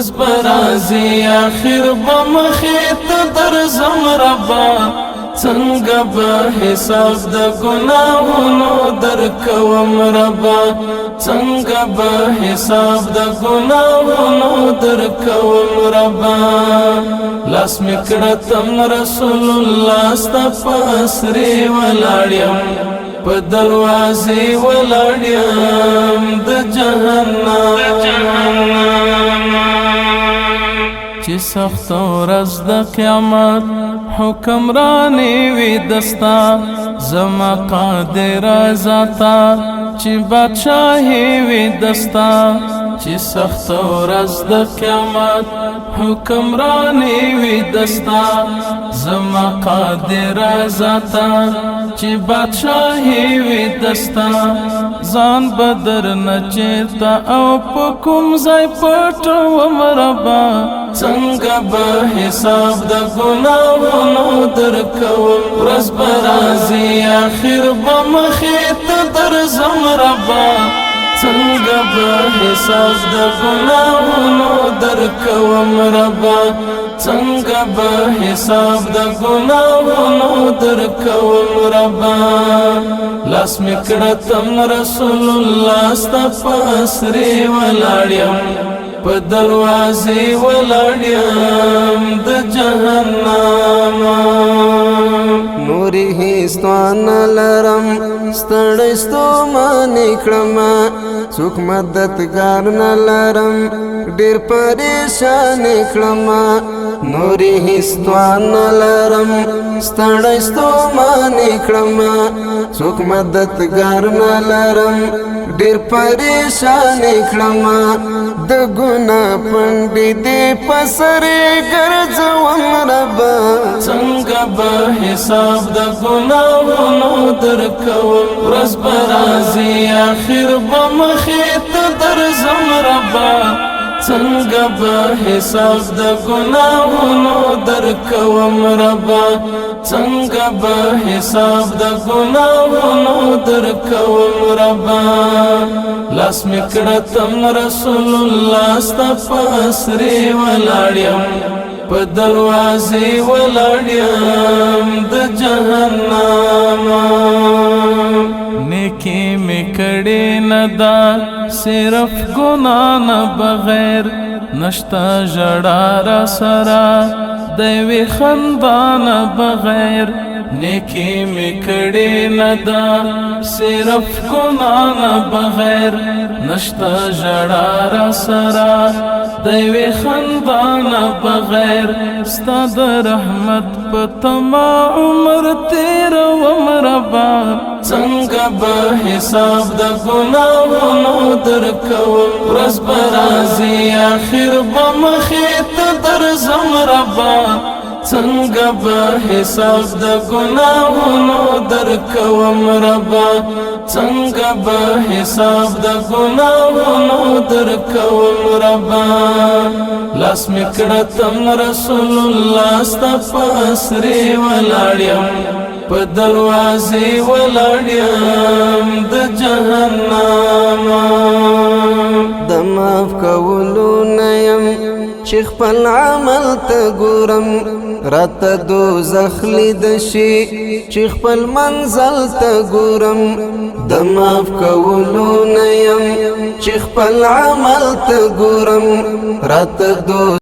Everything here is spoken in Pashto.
ورځ برازي آخر بمخیت درځم ربا څنګه به حساب د ګناهونو درکوم ربا څنګه به حساب د ګناهونو درکوم ربا لاس مې کړه تم رسول الله ستا په اسرې ولاړ یم په دروازې ولاړ یم د جهنم چې سخت ورځ د قیامت حکمرانی وي دستا زما قادر ذاتا چې بادشاہي وي دستا چې سخت ورځ د قیامت حکمرانی وي دستا زما قادر ذاتا چې بادشاہي وي دستا ځان بدر نچتا او په کوم ځای پټوم ربا څنګه به حساب د ګناهونو درکوم ورځ برازي آخر بمخیت درځم ربا څنګه به حساب د ګناهونو درکوم ربا څنګه به حساب د ګناهونو درکوم ربا لاس مې کړه تم رسول الله ستا په اسرې ولاړ یم په دروازې ولاړ یم د جهنم نورې هیڅ لرم ستړی ستومانې کړمه څوک مددګار نه لرم ډېر پریشانې کړمه نورې هیڅ لرم ستړی ستومانې کړمه څوک مددګار نه لرم ډېر پریشانې کړمه د ګناه پنډې دې په سرې ګرځوم ربا څنګه به حساب د ګناهونو درکوم ورځ برازي آخر بمخیت درځم ربا څنګه به حساب د ګناهونو درکوم ربا څنګه به حساب د ګناهونو درکوم ربا لاس مې کړه تم رسول الله ستا په اسرې ولاړ یم په دروازې ولاړ یم د جهنم نیکی مې کړې نه ده صرف ګناه نه بغیر نشته ژړا را سره د یوې خندا نه بغیر نیکی مې کړې نه ده صرف ګناه نه بغیر نشته ژړا را سره د یوې خندا نه بغیر ستا د رحمت په تما عمر تېروم ربا څنګه به حساب د ګناهونو درکوم ورځ برازي آخر بمخیت درځم ربا څنګه به حساب د ګناهونو درکوم ربا څنګه به حساب د ګناهونو درکوم ربا لاس مې کړه تم رسول الله ستا په اسرې ولاړ یم په دروازې ولاړ یم د جهنم د معاف کولو نه یم چې خپل عمل ته ګورم راته دوزخ لید شي چې خپل منزل ته ګورم د معاف کولو نه یم چې خپل عمل ته ګورم راته